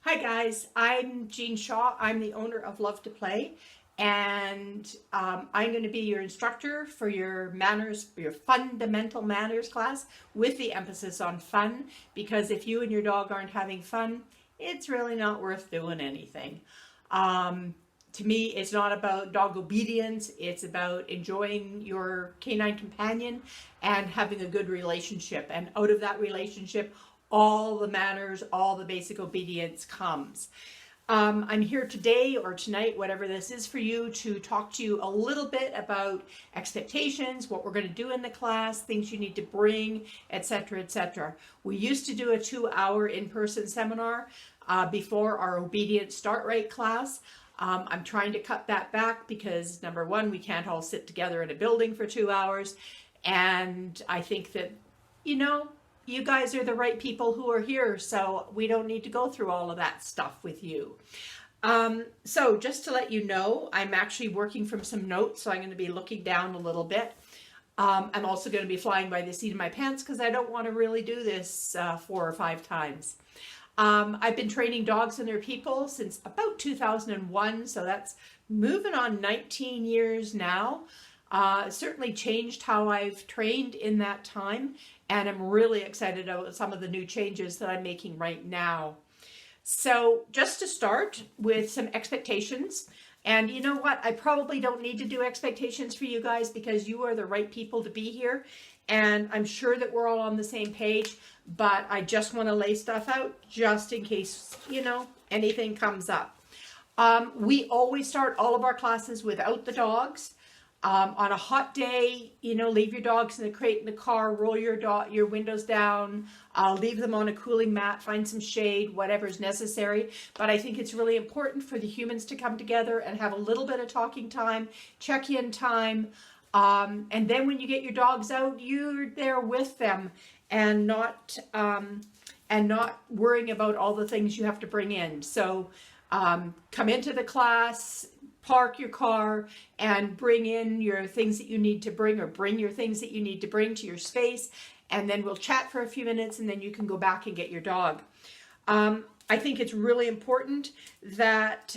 Hi guys, I'm Jean Shaw. I'm the owner of Love to Play, and I'm going to be your instructor for your manners, your fundamental manners class with the emphasis on fun, because if you and your dog aren't having fun, it's really not worth doing anything. To me, it's not about dog obedience. It's about enjoying your canine companion and having a good relationship. And out of that relationship, all the manners, all the basic obedience comes. I'm here today or tonight, whatever this is for you, to talk to you a little bit about expectations, what we're going to do in the class, things you need to bring, etc., etc. We used to do a 2-hour in-person seminar before our Obedience Start Right class. I'm trying to cut that back because, number one, we can't all sit together in a building for 2 hours. And I think that, you guys are the right people who are here, so we don't need to go through all of that stuff with you. So just to let you know, I'm actually working from some notes, so I'm going to be looking down a little bit. I'm also going to be flying by the seat of my pants because I don't want to really do this 4 or 5 times. I've been training dogs and their people since about 2001, so that's moving on 19 years now. Certainly changed how I've trained in that time, and I'm really excited about some of the new changes that I'm making right now. So just to start with some expectations, and you know what, I probably don't need to do expectations for you guys because you are the right people to be here, and I'm sure that we're all on the same page, but I just want to lay stuff out just in case, anything comes up. We always start all of our classes without the dogs. On a hot day, leave your dogs in the crate in the car, roll your windows down, leave them on a cooling mat, find some shade, whatever is necessary. But I think it's really important for the humans to come together and have a little bit of talking time, check-in time. And then when you get your dogs out, you're there with them and not worrying about all the things you have to bring in. So come into the class, park your car, and bring in your things that you need to bring, or bring your things that you need to bring to your space, and then we'll chat for a few minutes, and then you can go back and get your dog. I think it's really important that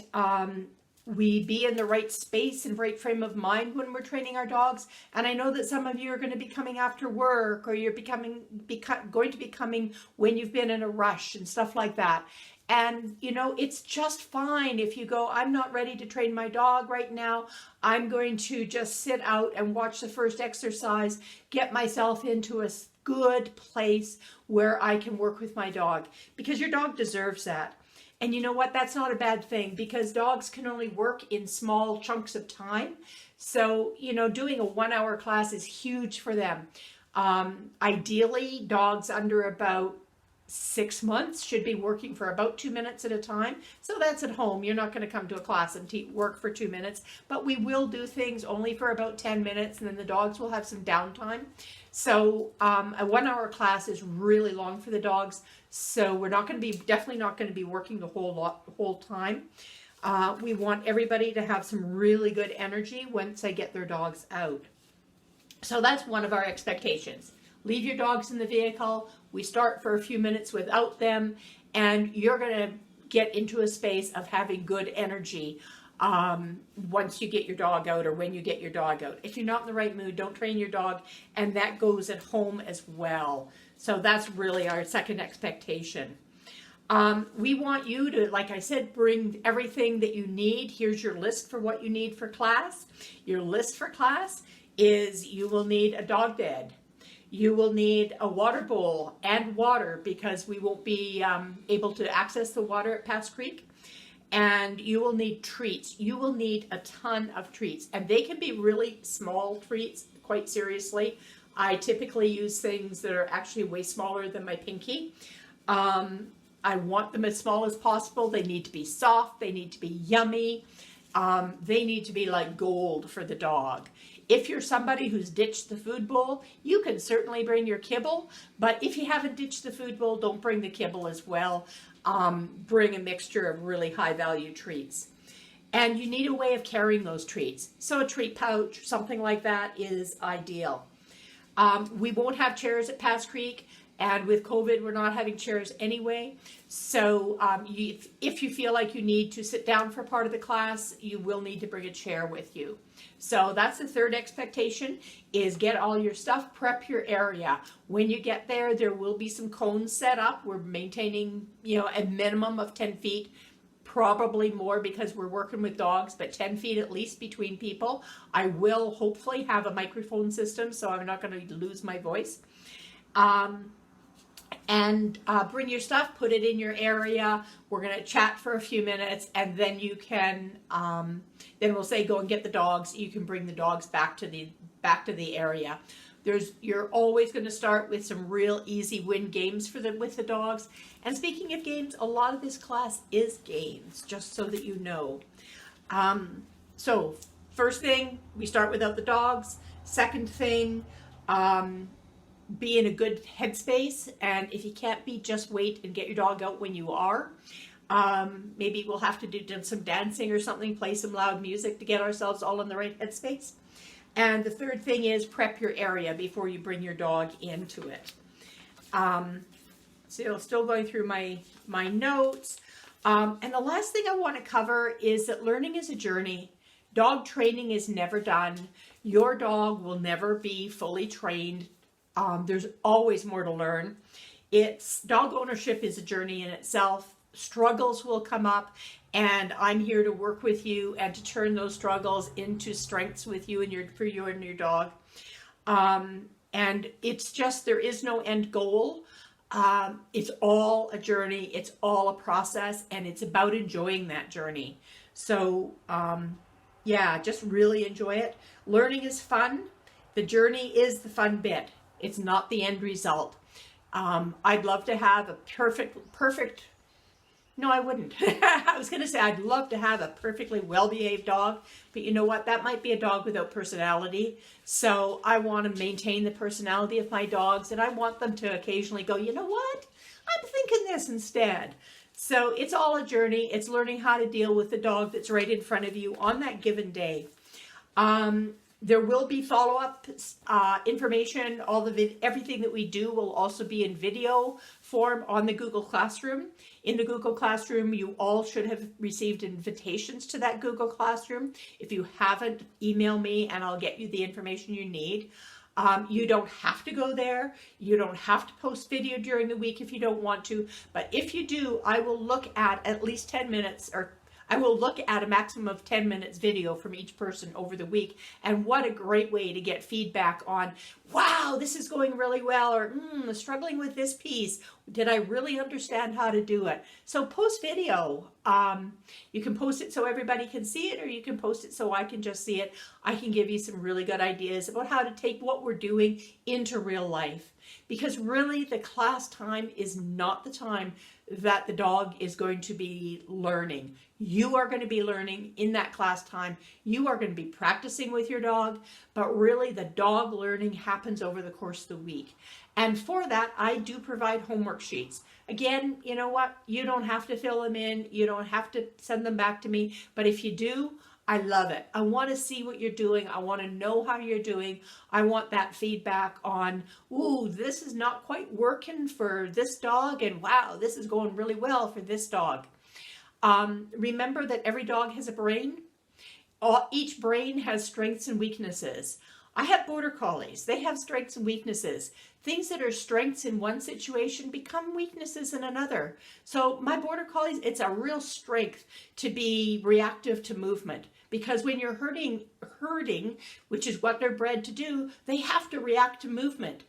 we be in the right space and right frame of mind when we're training our dogs. And I know that some of you are going to be coming after work, or you're going to be coming when you've been in a rush and stuff like that. And, it's just fine if you go, I'm not ready to train my dog right now. I'm going to just sit out and watch the first exercise, get myself into a good place where I can work with my dog, because your dog deserves that. And you know what? That's not a bad thing, because dogs can only work in small chunks of time. So, doing a 1-hour class is huge for them. Ideally, dogs under about 6 months should be working for about 2 minutes at a time. So that's at home. You're not going to come to a class and work for 2 minutes, but we will do things only for about 10 minutes, and then the dogs will have some downtime. So a 1-hour class is really long for the dogs. So we're definitely not going to be working the whole time. We want everybody to have some really good energy once they get their dogs out. So that's one of our expectations. Leave your dogs in the vehicle. We start for a few minutes without them, and you're going to get into a space of having good energy once you get your dog out, or when you get your dog out. If you're not in the right mood, don't train your dog, and that goes at home as well. So that's really our second expectation. We want you to, like I said, bring everything that you need. Here's your list for what you need for class. Your list for class is you will need a dog bed. You will need a water bowl and water, because we won't be able to access the water at Pass Creek. And you will need treats. You will need a ton of treats. And they can be really small treats, quite seriously. I typically use things that are actually way smaller than my pinky. I want them as small as possible. They need to be soft. They need to be yummy. They need to be like gold for the dog. If you're somebody who's ditched the food bowl, you can certainly bring your kibble, but if you haven't ditched the food bowl, don't bring the kibble as well. Bring a mixture of really high value treats. And you need a way of carrying those treats. So a treat pouch, something like that, is ideal. We won't have chairs at Pass Creek. And with COVID, we're not having chairs anyway. So if you feel like you need to sit down for part of the class, you will need to bring a chair with you. So that's the third expectation, is get all your stuff, prep your area. When you get there, there will be some cones set up. We're maintaining, a minimum of 10 feet, probably more because we're working with dogs, but 10 feet at least between people. I will hopefully have a microphone system, so I'm not going to lose my voice. And bring your stuff, put it in your area. We're going to chat for a few minutes, and then you can, then we'll say, go and get the dogs. You can bring the dogs back to the area. You're always going to start with some real easy win games with the dogs. And speaking of games, a lot of this class is games, just so that you know. So first thing, we start without the dogs. Second thing, be in a good headspace, and if you can't be, just wait and get your dog out when you are. Maybe we'll have to do some dancing or something, play some loud music to get ourselves all in the right headspace. And the third thing is prep your area before you bring your dog into it. So still going through my notes. And the last thing I want to cover is that learning is a journey. Dog training is never done. Your dog will never be fully trained. There's always more to learn. Dog ownership is a journey in itself. Struggles will come up, and I'm here to work with you and to turn those struggles into strengths with you and for you and your dog. And it's just, there is no end goal. It's all a journey. It's all a process, and it's about enjoying that journey. So, yeah, just really enjoy it. Learning is fun. The journey is the fun bit. It's not the end result. I'd love to have a perfect, no, I wouldn't. I was going to say I'd love to have a perfectly well-behaved dog, but you know what? That might be a dog without personality. So I want to maintain the personality of my dogs, and I want them to occasionally go, you know what? I'm thinking this instead. So it's all a journey. It's learning how to deal with the dog that's right in front of you on that given day. There will be follow-up information. Everything that we do will also be in video form on the Google Classroom. In the Google Classroom, you all should have received invitations to that Google Classroom. If you haven't, email me and I'll get you the information you need. You don't have to go there. You don't have to post video during the week if you don't want to. But if you do, I will look at least 10 minutes, or I will look at a maximum of 10 minutes video from each person over the week. And what a great way to get feedback on, wow, this is going really well, or struggling with this piece. Did I really understand how to do it? So post video. You can post it so everybody can see it, or you can post it so I can just see it. I can give you some really good ideas about how to take what we're doing into real life. Because really, the class time is not the time that the dog is going to be learning. You are going to be learning in that class time. You are going to be practicing with your dog, but really the dog learning happens over the course of the week. And for that, I do provide homework sheets. Again, you know what? You don't have to fill them in. You don't have to send them back to me. But if you do, I love it. I want to see what you're doing. I want to know how you're doing. I want that feedback on, ooh, this is not quite working for this dog, and wow, this is going really well for this dog. Remember that every dog has a brain. Each brain has strengths and weaknesses. I have border collies. They have strengths and weaknesses. Things that are strengths in one situation become weaknesses in another. So my border collies, it's a real strength to be reactive to movement, because when you're herding, which is what they're bred to do, they have to react to movement.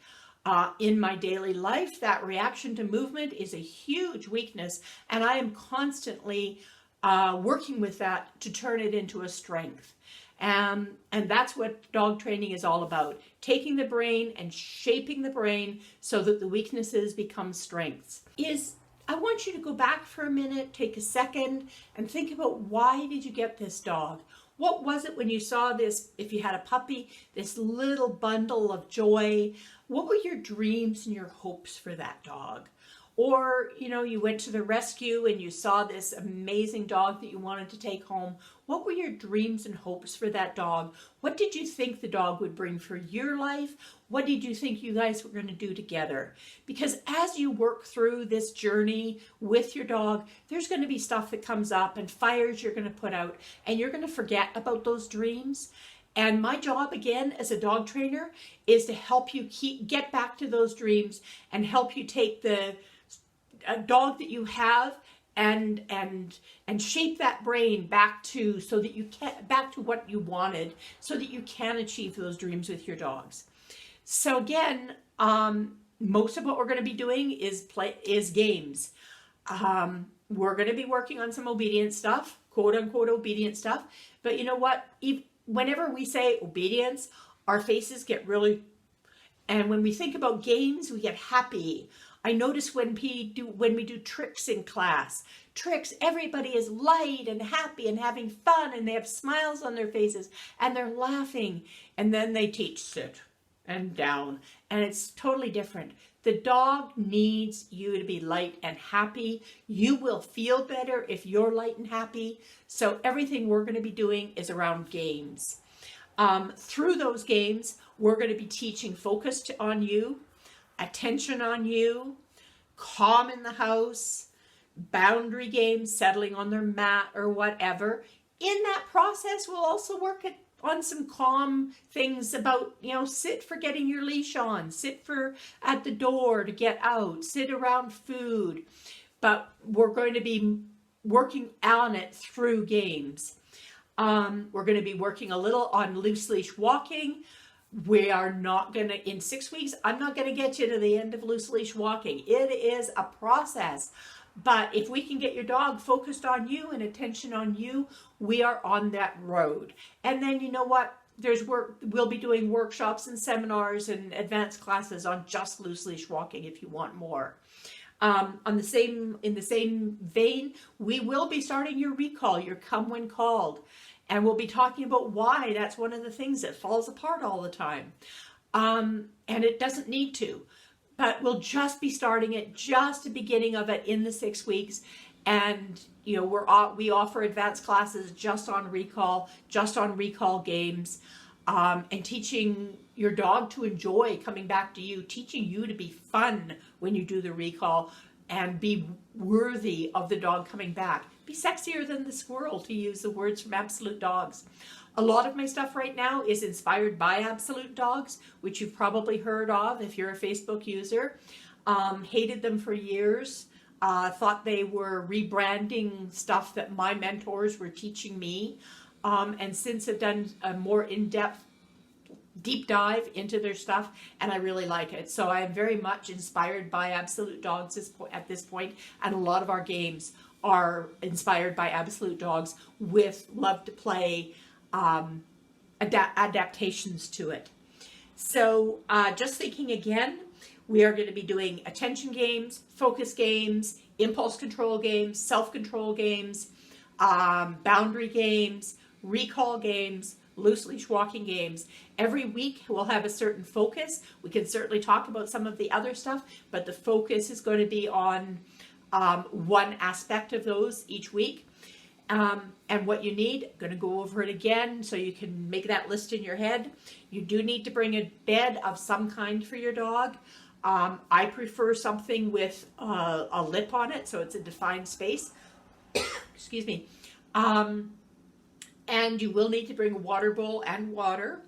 In my daily life, that reaction to movement is a huge weakness, and I am constantly working with that to turn it into a strength. And that's what dog training is all about, taking the brain and shaping the brain so that the weaknesses become strengths. I want you to go back for a minute, take a second, and think about, why did you get this dog? What was it when you saw this, if you had a puppy, this little bundle of joy? What were your dreams and your hopes for that dog? or, you know, you went to the rescue and you saw this amazing dog that you wanted to take home. What were your dreams and hopes for that dog? What did you think the dog would bring for your life? What did you think you guys were going to do together? Because as you work through this journey with your dog, there's going to be stuff that comes up and fires you're going to put out, and you're going to forget about those dreams. And my job, again, as a dog trainer, is to help you get back to those dreams and help you take the dog that you have and shape that brain back to so that you can back to what you wanted, so that you can achieve those dreams with your dogs. So again, most of what we're going to be doing is games. We're going to be working on some obedience stuff, quote unquote obedience stuff. But you know what? Whenever we say obedience, our faces get really, and when we think about games, we get happy. I notice when we do tricks in class, everybody is light and happy and having fun, and they have smiles on their faces and they're laughing. And then they teach sit and down, and it's totally different. The dog needs you to be light and happy. You will feel better if you're light and happy. So everything we're going to be doing is around games. Through those games, we're going to be teaching focus on you, attention on you, calm in the house, boundary games, settling on their mat or whatever. In that process, we'll also work on some calm things about, you know, sit for getting your leash on, sit for at the door to get out, sit around food. But we're going to be working on it through games. We're going to be working a little on loose leash walking. We are not going to, in 6 weeks, I'm not going to get you to the end of loose leash walking. It is a process. But if we can get your dog focused on you and attention on you, we are on that road. And then you know what? We'll be doing workshops and seminars and advanced classes on just loose leash walking if you want more. In the same vein, we will be starting your recall, your come when called. And we'll be talking about why that's one of the things that falls apart all the time. And it doesn't need to. But we'll just be starting it, just the beginning of it in the 6 weeks. And, you know, we offer advanced classes just on recall games, and teaching your dog to enjoy coming back to you, teaching you to be fun when you do the recall and be worthy of the dog coming back. Be sexier than the squirrel, to use the words from Absolute Dogs. A lot of my stuff right now is inspired by Absolute Dogs, which you've probably heard of if you're a Facebook user. Hated them for years. Thought they were rebranding stuff that my mentors were teaching me. And since have done a more in-depth deep dive into their stuff, and I really like it. So I am very much inspired by Absolute Dogs at this point, and a lot of our games are inspired by Absolute Dogs with Love to Play adaptations to it. So just thinking again, we are going to be doing attention games, focus games, impulse control games, self-control games, boundary games, recall games, loose leash walking games. Every week we'll have a certain focus. We can certainly talk about some of the other stuff, but the focus is going to be on one aspect of those each week. And what you need, I'm going to go over it again so you can make that list in your head. You do need to bring a bed of some kind for your dog. I prefer something with a lip on it, so it's a defined space. Excuse me. And you will need to bring a water bowl and water,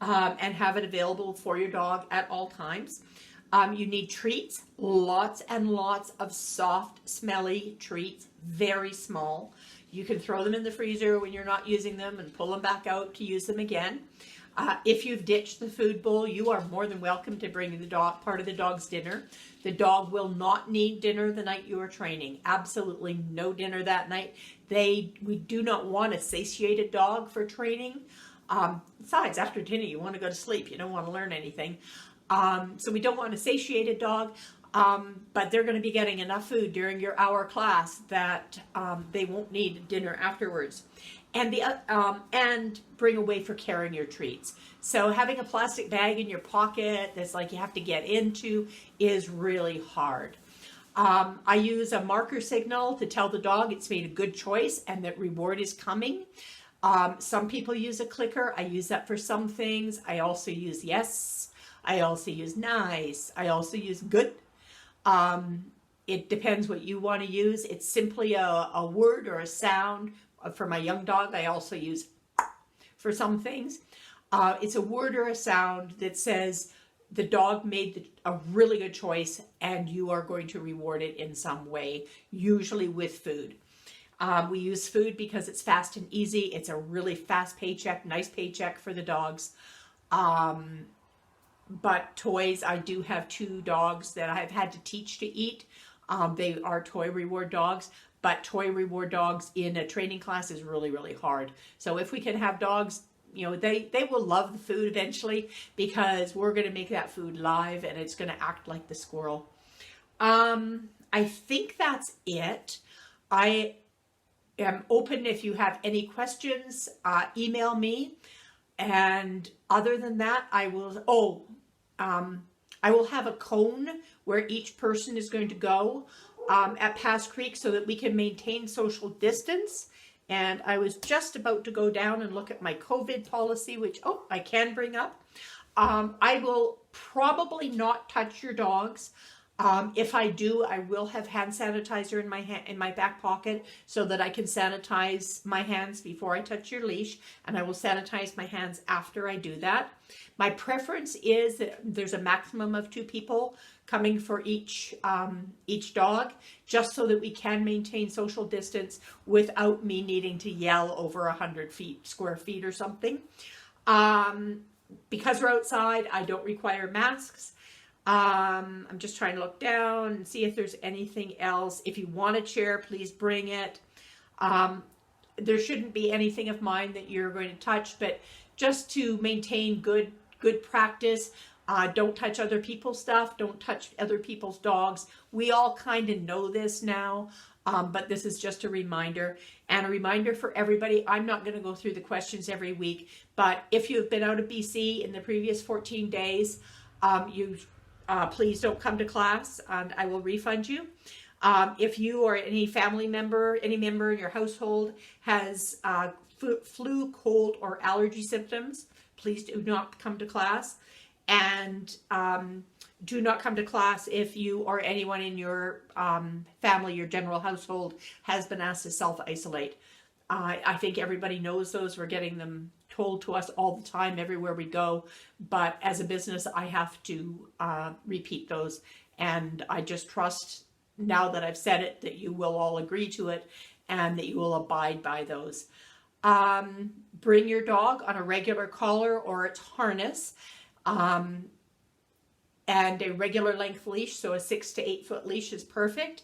and have it available for your dog at all times. You need treats, lots and lots of soft, smelly treats, very small. You can throw them in the freezer when you're not using them and pull them back out to use them again. If you've ditched the food bowl, you are more than welcome to bring the dog part of the dog's dinner. The dog will not need dinner the night you are training. Absolutely no dinner that night. We do not want a satiated dog for training. Besides, after dinner, you want to go to sleep. You don't want to learn anything. So we don't want a satiated dog, but they're going to be getting enough food during your hour class that they won't need dinner afterwards. And bring away for carrying your treats. So having a plastic bag in your pocket that's like you have to get into is really hard. I use a marker signal to tell the dog it's made a good choice and that reward is coming. Some people use a clicker. I use that for some things. I also use yes. I also use nice. I also use good. It depends what you want to use. It's simply a word or a sound. For my young dog, I also use for some things. It's a word or a sound that says the dog made a really good choice and you are going to reward it in some way, usually with food. We use food because it's fast and easy. It's a really fast paycheck, nice paycheck for the dogs. But toys, I do have 2 dogs that I've had to teach to eat. They are toy reward dogs, but toy reward dogs in a training class is really, really hard. So if we can have dogs, you know, they will love the food eventually because we're going to make that food live and it's going to act like the squirrel. I think that's it. I am open if you have any questions, email me. And other than that, I will have a cone where each person is going to go at Pass Creek so that we can maintain social distance. And I was just about to go down and look at my COVID policy, which, I can bring up. I will probably not touch your dogs. If I do, I will have hand sanitizer in my back pocket so that I can sanitize my hands before I touch your leash, and I will sanitize my hands after I do that. My preference is that there's a maximum of 2 people coming for each dog, just so that we can maintain social distance without me needing to yell over 100 square feet or something. Because we're outside, I don't require masks. I'm just trying to look down and see if there's anything else. If you want a chair, please bring it. There shouldn't be anything of mine that you're going to touch, but just to maintain good practice, don't touch other people's stuff. Don't touch other people's dogs. We all kind of know this now, but this is just a reminder. And a reminder for everybody, I'm not going to go through the questions every week, but if you've been out of BC in the previous 14 days, please don't come to class and I will refund you. If you or any family member, any member in your household has flu, cold, or allergy symptoms, please do not come to class. And do not come to class if you or anyone in your family, your general household, has been asked to self-isolate. I think everybody knows those. We're getting them told to us all the time, everywhere we go. But as a business, I have to repeat those. And I just trust, now that I've said it, that you will all agree to it and that you will abide by those. Bring your dog on a regular collar or its harness. And a regular length leash, so a 6 to 8 foot leash is perfect.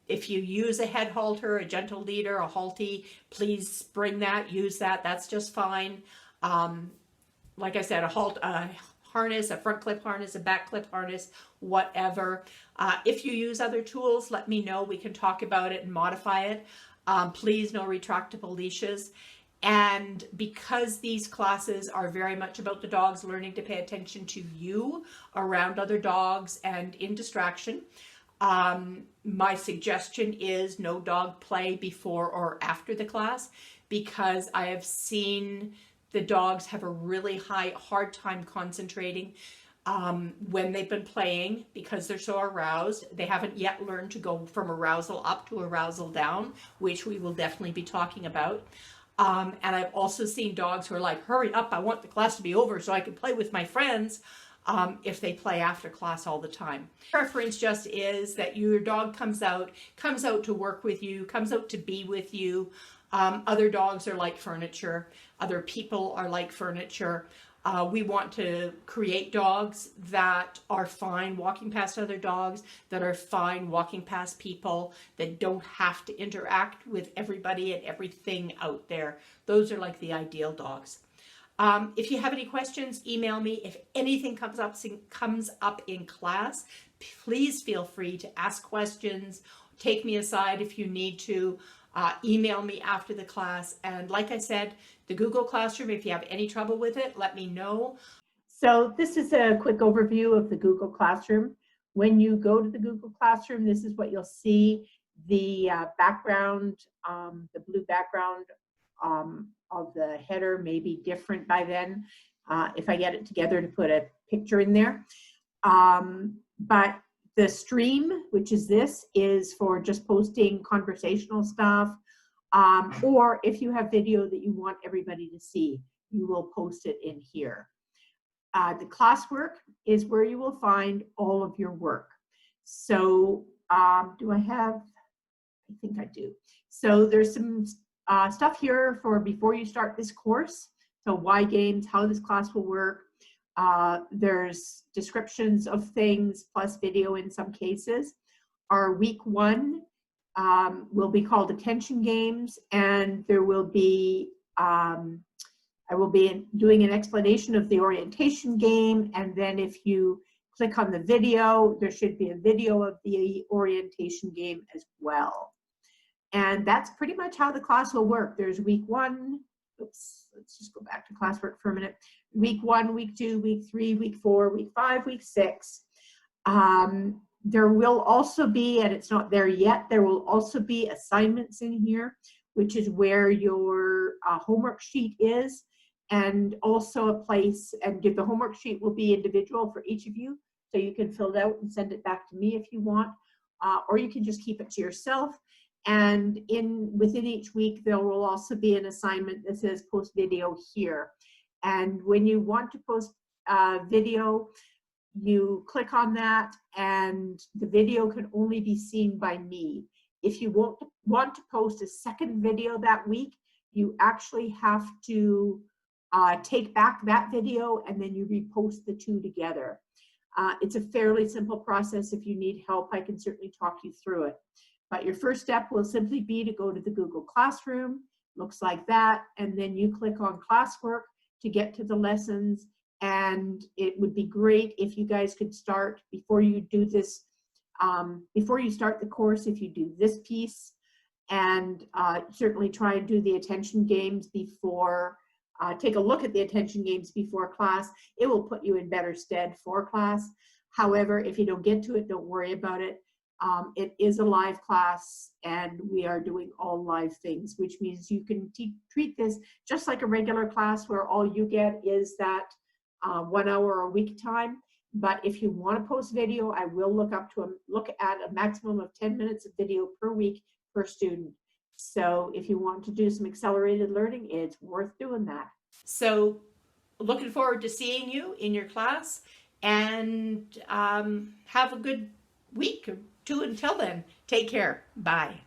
If you use a head halter, a gentle leader, a halty, please bring that, use that. That's just fine. Like I said, a harness, a front clip harness, a back clip harness, whatever. If you use other tools, let me know. We can talk about it and modify it. Please, no retractable leashes. And because these classes are very much about the dogs learning to pay attention to you around other dogs and in distraction, my suggestion is no dog play before or after the class, because I have seen the dogs have a really hard time concentrating when they've been playing because they're so aroused. They haven't yet learned to go from arousal up to arousal down, which we will definitely be talking about. And I've also seen dogs who are like, hurry up, I want the class to be over so I can play with my friends, if they play after class all the time. Preference just is that your dog comes out to work with you, comes out to be with you. Other dogs are like furniture. Other people are like furniture. We want to create dogs that are fine walking past other dogs, that are fine walking past people, that don't have to interact with everybody and everything out there. Those are like the ideal dogs. If you have any questions, email me. If anything comes up in class, please feel free to ask questions. Take me aside if you need to. Email me after the class. And like I said, the Google Classroom, if you have any trouble with it, let me know. So this is a quick overview of the Google Classroom. When you go to the Google Classroom, this is what you'll see. The background, the blue background of the header may be different by then, if I get it together to put a picture in there. But the stream, which is this, is for just posting conversational stuff, or if you have video that you want everybody to see, you will post it in here. The classwork is where you will find all of your work. So do I have, I think I do. So there's some stuff here for before you start this course. So why games, how this class will work. There's descriptions of things plus video in some cases. Our week 1 will be called attention games, and there will be I will be doing an explanation of the orientation game, and then if you click on the video, there should be a video of the orientation game as well. And that's pretty much how the class will work. There's week 1, oops, let's just go back to classwork for a minute. Week 1, week 2, week 3, week 4, week 5, week 6. There will also be, and it's not there yet, there will also be assignments in here, which is where your homework sheet is, and also a place, and the homework sheet will be individual for each of you, so you can fill it out and send it back to me if you want, or you can just keep it to yourself. And within each week, there will also be an assignment that says post video here. And when you want to post video, you click on that, and the video can only be seen by me. If you want to post a second video that week, you actually have to take back that video, and then you repost the two together. It's a fairly simple process. If you need help, I can certainly talk you through it. But your first step will simply be to go to the Google Classroom, looks like that, and then you click on classwork to get to the lessons. And it would be great if you guys could start before you do this, before you start the course, if you do this piece, and certainly try and do the attention games before, take a look at the attention games before class. It will put you in better stead for class. However, if you don't get to it, don't worry about it. It is a live class, and we are doing all live things, which means you can treat this just like a regular class where all you get is that 1 hour a week time. But if you want to post video, I will look at a maximum of 10 minutes of video per week per student. So if you want to do some accelerated learning, it's worth doing that. So looking forward to seeing you in your class, and have a good week or two until then. Take care. Bye.